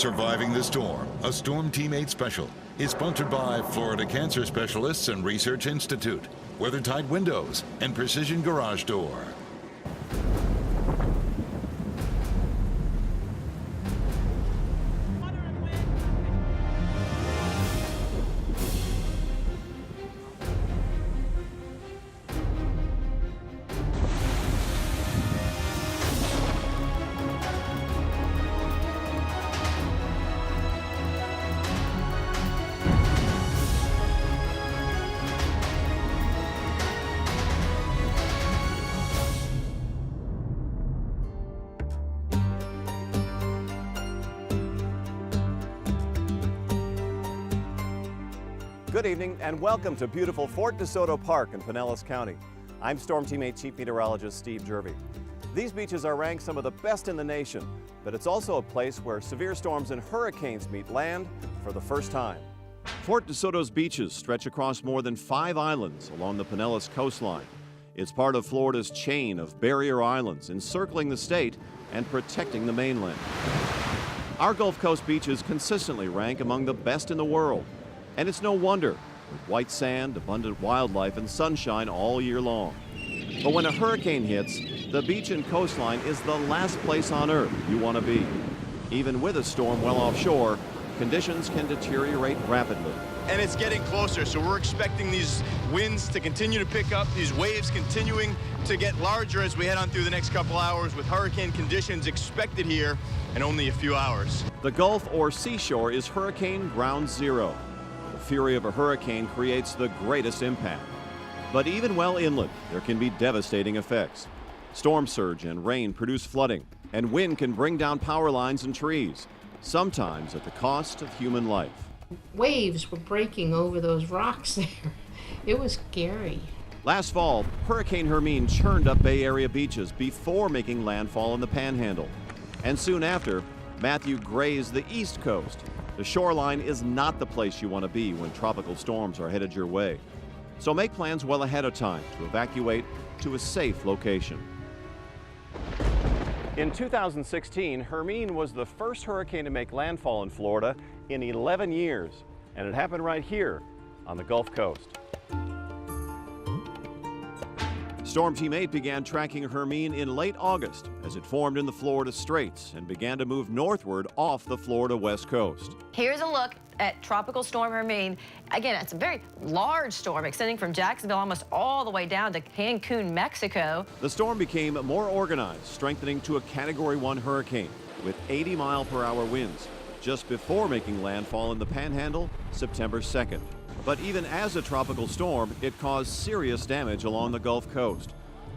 Surviving the Storm, a Storm Teammate special, is sponsored by Florida Cancer Specialists and Research Institute, WeatherTight Windows, and Precision Garage Door. Good evening and welcome to beautiful Fort Desoto Park in Pinellas County. I'm Storm Teammate Chief Meteorologist Steve Jerve. These beaches are ranked some of the best in the nation, but it's also a place where severe storms and hurricanes meet land for the first time. Fort Desoto's beaches stretch across more than 5 islands along the Pinellas coastline. It's part of Florida's chain of barrier islands encircling the state and protecting the mainland. Our Gulf Coast beaches consistently rank among the best in the world. And it's no wonder, with white sand, abundant wildlife, and sunshine all year long. But when a hurricane hits, the beach and coastline is the last place on earth you want to be. Even with a storm well offshore, conditions can deteriorate rapidly. And it's getting closer, so we're expecting these winds to continue to pick up, these waves continuing to get larger as we head on through the next couple hours, with hurricane conditions expected here in only a few hours. The Gulf or seashore is hurricane ground zero. The fury of a hurricane creates the greatest impact. But even well inland, there can be devastating effects. Storm surge and rain produce flooding, and wind can bring down power lines and trees, sometimes at the cost of human life. Waves were breaking over those rocks there. It was scary. Last fall, Hurricane Hermine churned up Bay Area beaches before making landfall in the Panhandle. And soon after, Matthew grazed the East Coast. The shoreline is not the place you want to be when tropical storms are headed your way. So make plans well ahead of time to evacuate to a safe location. In 2016, Hermine was the first hurricane to make landfall in Florida in 11 years, and it happened right here on the Gulf Coast. Storm Team 8 began tracking Hermine in late August as it formed in the Florida Straits and began to move northward off the Florida west coast. Here's a look at Tropical Storm Hermine. Again, it's a very large storm extending from Jacksonville almost all the way down to Cancun, Mexico. The storm became more organized, strengthening to a Category 1 hurricane with 80-mile-per-hour winds just before making landfall in the Panhandle September 2nd. But even as a tropical storm, it caused serious damage along the Gulf Coast.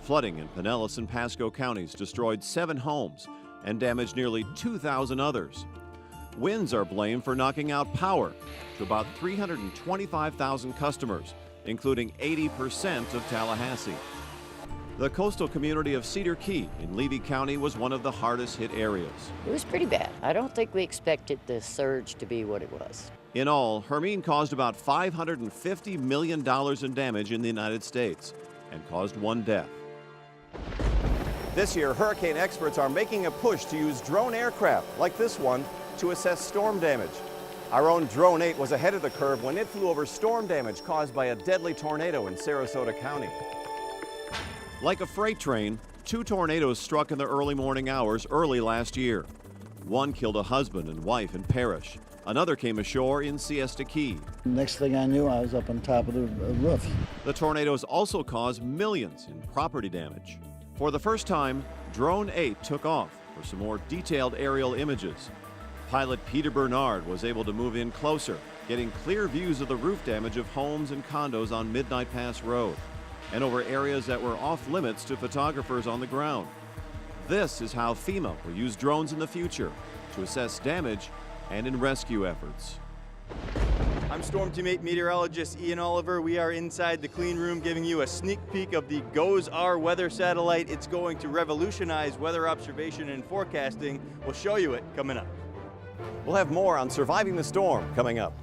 Flooding in Pinellas and Pasco counties destroyed 7 homes and damaged nearly 2,000 others. Winds are blamed for knocking out power to about 325,000 customers, including 80% of Tallahassee. The coastal community of Cedar Key in Levy County was one of the hardest hit areas. It was pretty bad. I don't think we expected the surge to be what it was. In all, Hermine caused about $550 million in damage in the United States and caused 1 death. This year, hurricane experts are making a push to use drone aircraft like this one to assess storm damage. Our own Drone 8 was ahead of the curve when it flew over storm damage caused by a deadly tornado in Sarasota County. Like a freight train, 2 tornadoes struck in the early morning hours early last year. One killed a husband and wife in Parrish. Another came ashore in Siesta Key. Next thing I knew, I was up on top of the roof. The tornadoes also caused millions in property damage. For the first time, Drone 8 took off for some more detailed aerial images. Pilot Peter Bernard was able to move in closer, getting clear views of the roof damage of homes and condos on Midnight Pass Road and over areas that were off limits to photographers on the ground. This is how FEMA will use drones in the future to assess damage and in rescue efforts. I'm Storm Team 8 meteorologist Ian Oliver. We are inside the clean room giving you a sneak peek of the GOES-R weather satellite. It's going to revolutionize weather observation and forecasting. We'll show you it coming up. We'll have more on surviving the storm coming up.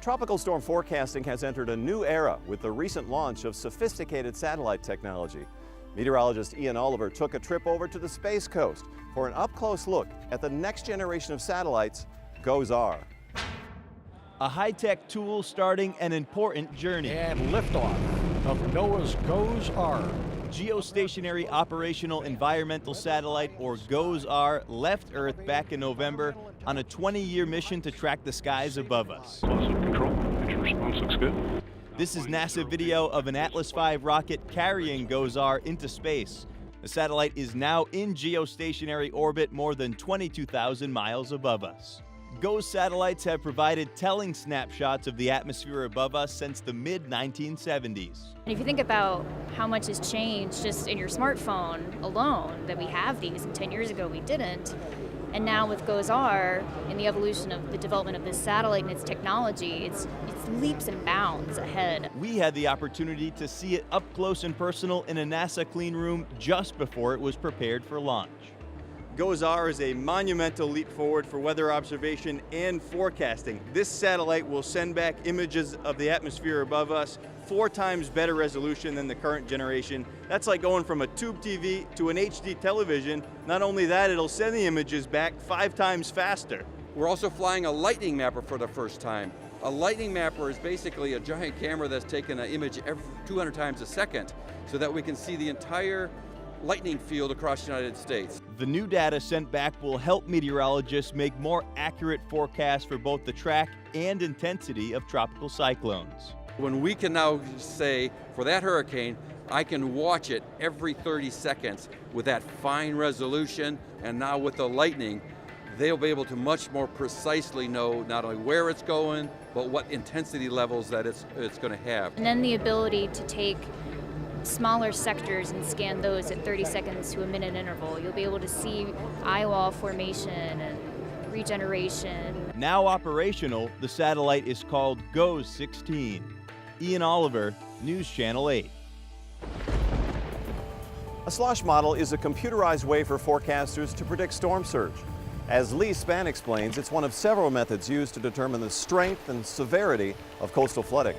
tropical storm forecasting has entered a new era with the recent launch of sophisticated satellite technology. Meteorologist Ian Oliver took a trip over to the Space Coast for an up-close look at the next generation of satellites, GOES-R. A high-tech tool starting an important journey. And liftoff of NOAA's GOES-R. Geostationary Operational Environmental Satellite, or GOES-R, left Earth back in November on a 20-year mission to track the skies above us. Control, your response looks good. This is NASA video of an Atlas V rocket carrying GOES-R into space. The satellite is now in geostationary orbit more than 22,000 miles above us. GOES satellites have provided telling snapshots of the atmosphere above us since the mid-1970s. And if you think about how much has changed just in your smartphone alone, that we have these, and 10 years ago we didn't, and now with GOES-R, in the evolution of the development of this satellite and its technology, it's leaps and bounds ahead. We had the opportunity to see it up close and personal in a NASA clean room just before it was prepared for launch. GOES-R is a monumental leap forward for weather observation and forecasting. This satellite will send back images of the atmosphere above us 4 times better resolution than the current generation. That's like going from a tube TV to an HD television. Not only that, it'll send the images back 5 times faster. We're also flying a lightning mapper for the first time. A lightning mapper is basically a giant camera that's taking an image every 200 times a second so that we can see the entire lightning field across the United States. The new data sent back will help meteorologists make more accurate forecasts for both the track and intensity of tropical cyclones. When we can now say, for that hurricane, I can watch it every 30 seconds with that fine resolution, and now with the lightning, they'll be able to much more precisely know not only where it's going, but what intensity levels that it's going to have. And then the ability to take smaller sectors and scan those at 30 seconds to a minute interval. You'll be able to see eye wall formation and regeneration. Now operational, the satellite is called GOES-16. Ian Oliver, News Channel 8. A slosh model is a computerized way for forecasters to predict storm surge. As Leigh Spann explains, it's one of several methods used to determine the strength and severity of coastal flooding.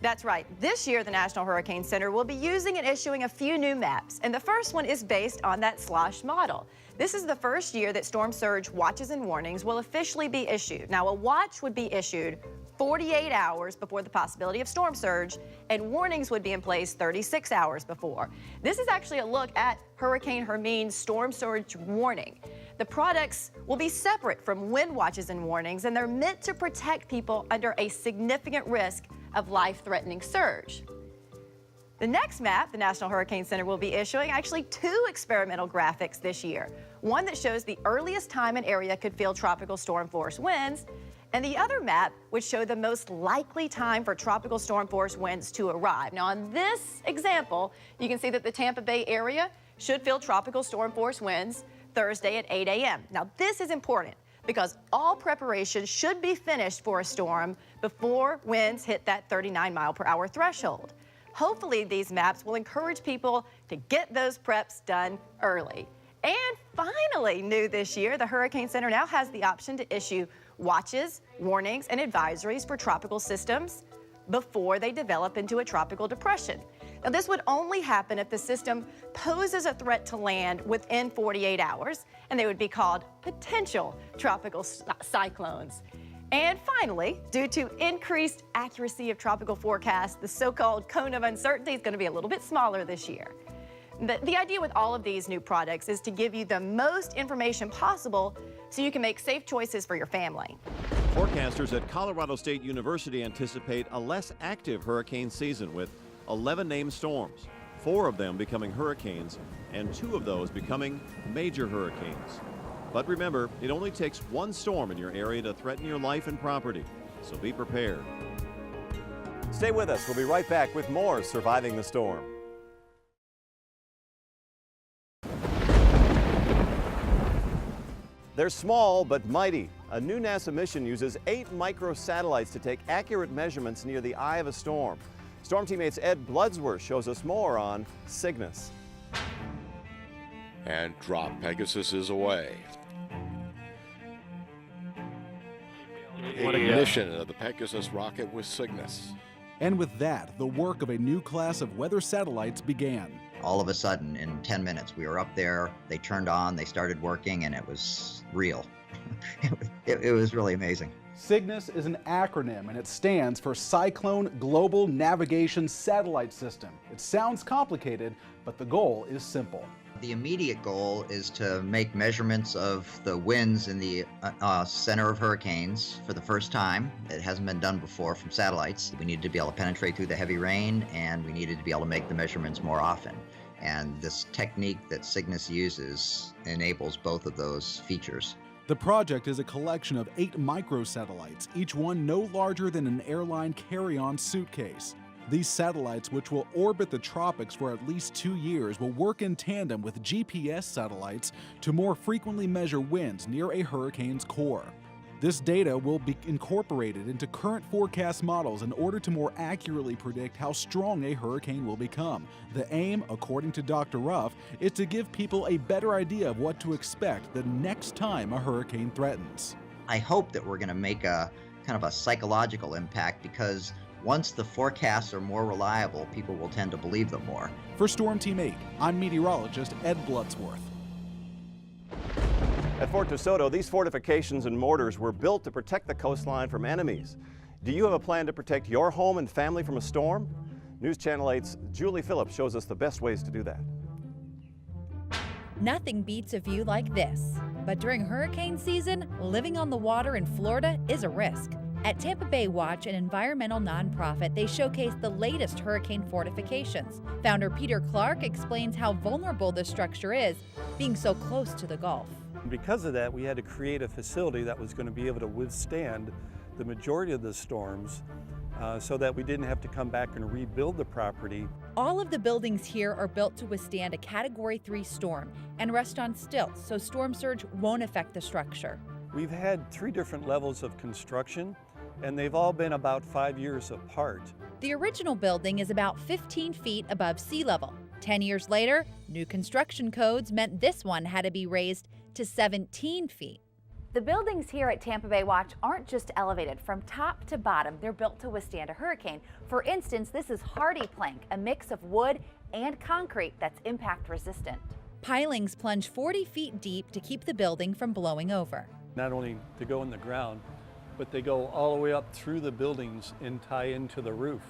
That's right. This year, the National Hurricane Center will be using and issuing a few new maps, and the first one is based on that slosh model. This is the first year that storm surge watches and warnings will officially be issued. Now, a watch would be issued 48 hours before the possibility of storm surge, and warnings would be in place 36 hours before. This is actually a look at Hurricane Hermine's storm surge warning. The products will be separate from wind watches and warnings, and they're meant to protect people under a significant risk of life-threatening surge. The next map the National Hurricane Center will be issuing actually 2 experimental graphics this year. One that shows the earliest time an area could feel tropical storm force winds, and the other map would show the most likely time for tropical storm force winds to arrive. Now on this example, you can see that the Tampa Bay area should feel tropical storm force winds Thursday at 8 a.m. Now this is important because all preparation should be finished for a storm before winds hit that 39 mile per hour threshold. Hopefully these maps will encourage people to get those preps done early. And finally, new this year, the Hurricane Center now has the option to issue watches, warnings, and advisories for tropical systems before they develop into a tropical depression. Now, this would only happen if the system poses a threat to land within 48 hours, and they would be called potential tropical cyclones. And finally, due to increased accuracy of tropical forecasts, the so-called cone of uncertainty is going to be a little bit smaller this year. The idea with all of these new products is to give you the most information possible so you can make safe choices for your family. Forecasters at Colorado State University anticipate a less active hurricane season with 11 named storms, 4 of them becoming hurricanes, and 2 of those becoming major hurricanes. But remember, it only takes one storm in your area to threaten your life and property, so be prepared. Stay with us. We'll be right back with more Surviving the Storm. They're small but mighty. A new NASA mission uses 8 microsatellites to take accurate measurements near the eye of a storm. Storm teammates Ed Bloodsworth shows us more on Cygnus. And drop Pegasus is away. ignition of the Pegasus rocket with Cygnus. And with that, the work of a new class of weather satellites began. All of a sudden, in 10 minutes, we were up there, they turned on, they started working, and it was real. It was really amazing. Cygnus is an acronym, and it stands for Cyclone Global Navigation Satellite System. It sounds complicated, but the goal is simple. The immediate goal is to make measurements of the winds in the center of hurricanes for the first time. It hasn't been done before from satellites. We needed to be able to penetrate through the heavy rain, and we needed to be able to make the measurements more often. And this technique that Cygnus uses enables both of those features. The project is a collection of 8 microsatellites, each one no larger than an airline carry-on suitcase. These satellites, which will orbit the tropics for at least 2 years, will work in tandem with GPS satellites to more frequently measure winds near a hurricane's core. This data will be incorporated into current forecast models in order to more accurately predict how strong a hurricane will become. The aim, according to Dr. Ruff, is to give people a better idea of what to expect the next time a hurricane threatens. I hope that we're going to make a kind of a psychological impact, because once the forecasts are more reliable, people will tend to believe them more. For Storm Team 8, I'm meteorologist Ed Bloodsworth. At Fort Desoto, these fortifications and mortars were built to protect the coastline from enemies. Do you have a plan to protect your home and family from a storm? News Channel 8's Julie Phillips shows us the best ways to do that. Nothing beats a view like this. But during hurricane season, living on the water in Florida is a risk. At Tampa Bay Watch, an environmental nonprofit, they showcase the latest hurricane fortifications. Founder Peter Clark explains how vulnerable this structure is, being so close to the Gulf. Because of that, we had to create a facility that was going to be able to withstand the majority of the storms, so that we didn't have to come back and rebuild the property. All of the buildings here are built to withstand a Category 3 storm and rest on stilts, so storm surge won't affect the structure. We've had 3 different levels of construction, and they've all been about 5 years apart. The original building is about 15 feet above sea level. 10 years later, new construction codes meant this one had to be raised to 17 feet. The buildings here at Tampa Bay Watch aren't just elevated from top to bottom, they're built to withstand a hurricane. For instance, this is hardy plank, a mix of wood and concrete that's impact resistant. Pilings plunge 40 feet deep to keep the building from blowing over. Not only to go in the ground, but they go all the way up through the buildings and tie into the roof.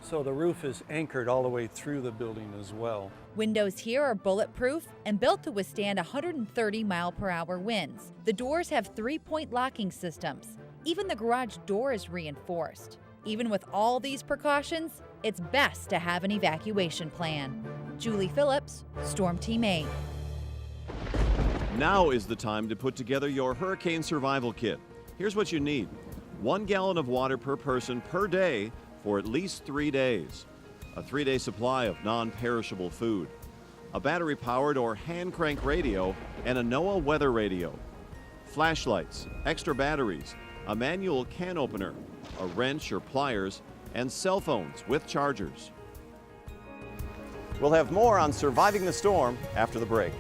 So the roof is anchored all the way through the building as well. Windows here are bulletproof and built to withstand 130-mile-per-hour winds. The doors have 3-point locking systems. Even the garage door is reinforced. Even with all these precautions, it's best to have an evacuation plan. Julie Phillips, Storm Team 8. Now is the time to put together your hurricane survival kit. Here's what you need: 1 gallon of water per person per day for at least 3 days, a 3-day supply of non-perishable food, a battery-powered or hand-crank radio, and a NOAA weather radio, flashlights, extra batteries, a manual can opener, a wrench or pliers, and cell phones with chargers. We'll have more on surviving the storm after the break.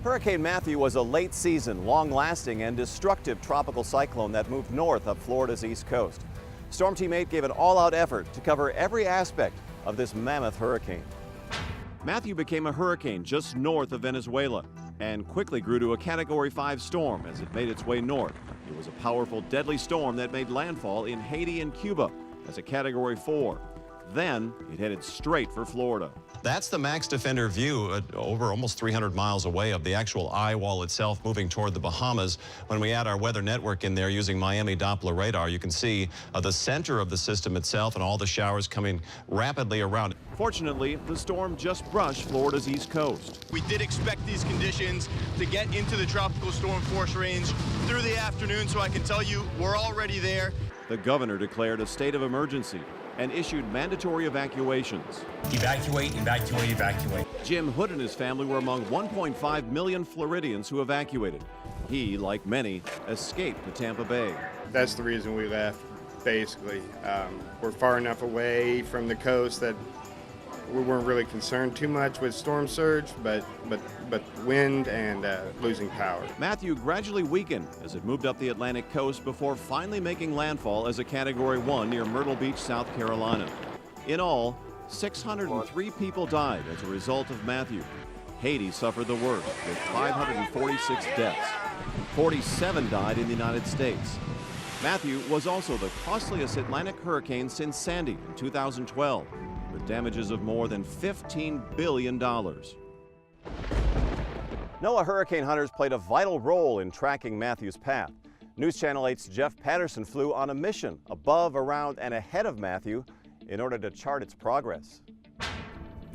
Hurricane Matthew was a late-season, long-lasting, and destructive tropical cyclone that moved north up Florida's east coast. Storm Team 8 gave an all-out effort to cover every aspect of this mammoth hurricane. Matthew became a hurricane just north of Venezuela and quickly grew to a Category 5 storm as it made its way north. It was a powerful, deadly storm that made landfall in Haiti and Cuba as a Category 4. Then it headed straight for Florida. That's the Max Defender view over almost 300 miles away of the actual eye wall itself, moving toward the Bahamas. When we add our weather network in there using Miami Doppler radar, you can see the center of the system itself and all the showers coming rapidly around. Fortunately, the storm just brushed Florida's east coast. We did expect these conditions to get into the tropical storm force range through the afternoon, so I can tell you we're already there. The governor declared a state of emergency and issued mandatory evacuations. Evacuate, evacuate, evacuate. Jim Hood and his family were among 1.5 million Floridians who evacuated. He, like many, escaped to Tampa Bay. That's the reason we left, basically. We're far enough away from the coast that We weren't really concerned too much with storm surge, but wind and losing power. Matthew gradually weakened as it moved up the Atlantic coast before finally making landfall as a Category 1 near Myrtle Beach, South Carolina. In all, 603 people died as a result of Matthew. Haiti suffered the worst, with 546 deaths. 47 died in the United States. Matthew was also the costliest Atlantic hurricane since Sandy in 2012, with damages of more than $15 billion. NOAA hurricane hunters played a vital role in tracking Matthew's path. News Channel 8's Jeff Patterson flew on a mission above, around, and ahead of Matthew in order to chart its progress.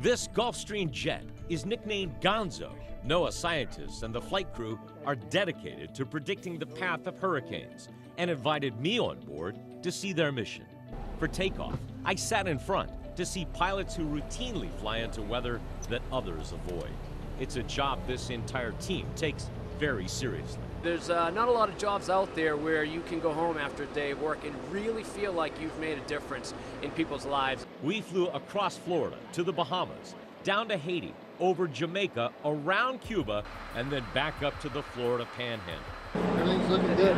This Gulfstream jet is nicknamed Gonzo. NOAA scientists and the flight crew are dedicated to predicting the path of hurricanes and invited me on board to see their mission. For takeoff, I sat in front to see pilots who routinely fly into weather that others avoid. It's a job this entire team takes very seriously. There's not a lot of jobs out there where you can go home after a day of work and really feel like you've made a difference in people's lives. We flew across Florida to the Bahamas, down to Haiti, over Jamaica, around Cuba, and then back up to the Florida Panhandle. Everything's looking good.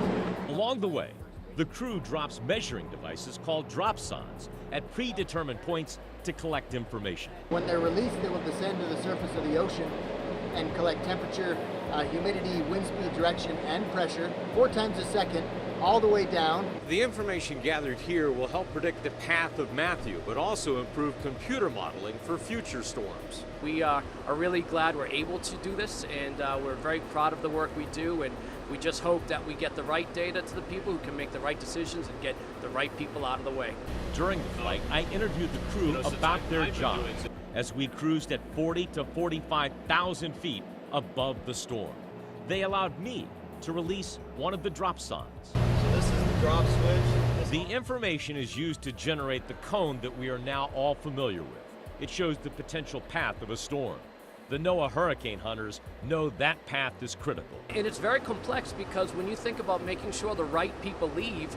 Along the way, the crew drops measuring devices called dropsondes at predetermined points to collect information. When they're released, they will descend to the surface of the ocean and collect temperature, humidity, wind speed, direction, and pressure 4 times a second, all the way down. The information gathered here will help predict the path of Matthew, but also improve computer modeling for future storms. We are really glad we're able to do this, and we're very proud of the work we do, and we just hope that we get the right data to the people who can make the right decisions and get the right people out of the way. During the flight, I interviewed the crew about their jobs as we cruised at 40 to 45,000 feet above the storm. They allowed me to release one of the dropsondes. So this is the drop switch. The information is used to generate the cone that we are now all familiar with. It shows the potential path of a storm. The NOAA hurricane hunters know that path is critical. And it's very complex because when you think about making sure the right people leave,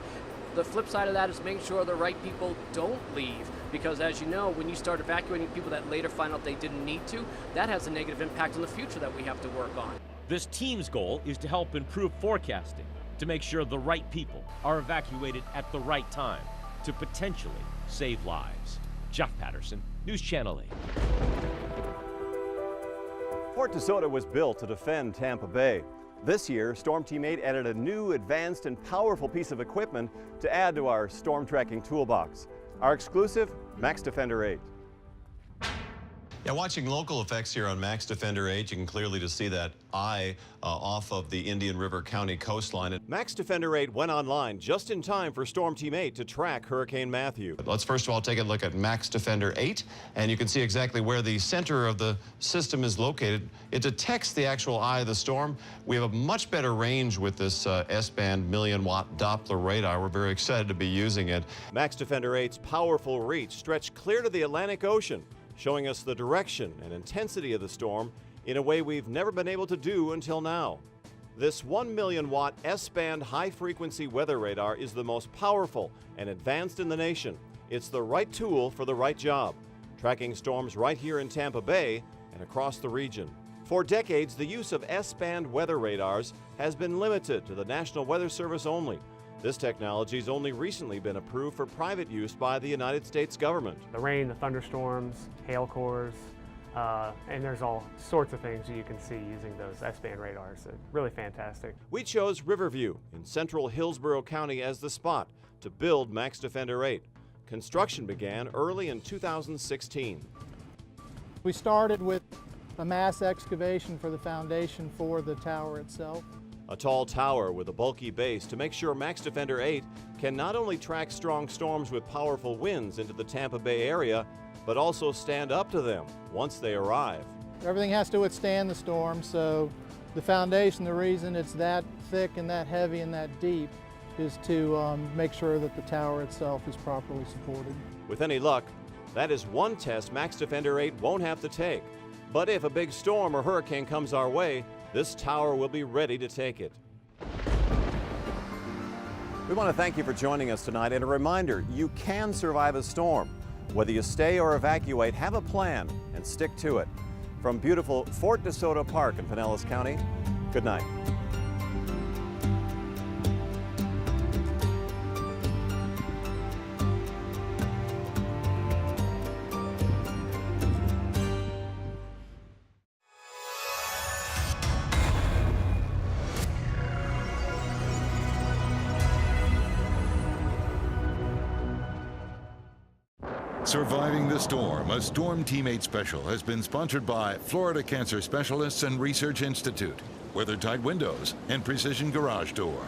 the flip side of that is making sure the right people don't leave. Because as you know, when you start evacuating people that later find out they didn't need to, that has a negative impact on the future that we have to work on. This team's goal is to help improve forecasting, to make sure the right people are evacuated at the right time to potentially save lives. Jeff Patterson, News Channel 8. Fort Desoto was built to defend Tampa Bay. This year, Storm Team 8 added a new, advanced, and powerful piece of equipment to add to our storm tracking toolbox. Our exclusive, Max Defender 8. Yeah, watching local effects here on Max Defender 8, you can clearly just see that eye off of the Indian River County coastline. Max Defender 8 went online just in time for Storm Team 8 to track Hurricane Matthew. Let's first of all take a look at Max Defender 8, and you can see exactly where the center of the system is located. It detects the actual eye of the storm. We have a much better range with this S-band million-watt Doppler radar. We're very excited to be using it. Max Defender 8's powerful reach stretched clear to the Atlantic Ocean, showing us the direction and intensity of the storm in a way we've never been able to do until now. This 1 million watt S-band high-frequency weather radar is the most powerful and advanced in the nation. It's the right tool for the right job, tracking storms right here in Tampa Bay and across the region. For decades, the use of S-band weather radars has been limited to the National Weather Service only. This technology has only recently been approved for private use by the United States government. The rain, the thunderstorms, hail cores, and there's all sorts of things you can see using those S-band radars. They're really fantastic. We chose Riverview in central Hillsborough County as the spot to build Max Defender 8. Construction began early in 2016. We started with a mass excavation for the foundation for the tower itself. A tall tower with a bulky base to make sure Max Defender 8 can not only track strong storms with powerful winds into the Tampa Bay area, but also stand up to them once they arrive. Everything has to withstand the storm, so the foundation, the reason it's that thick and that heavy and that deep is to make sure that the tower itself is properly supported. With any luck, that is one test Max Defender 8 won't have to take. But if a big storm or hurricane comes our way, this tower will be ready to take it. We want to thank you for joining us tonight, and a reminder, you can survive a storm. Whether you stay or evacuate, have a plan and stick to it. From beautiful Fort Desoto Park in Pinellas County, good night. Surviving the Storm, a Storm Teammate Special, has been sponsored by Florida Cancer Specialists and Research Institute, WeatherTight Windows, and Precision Garage Door.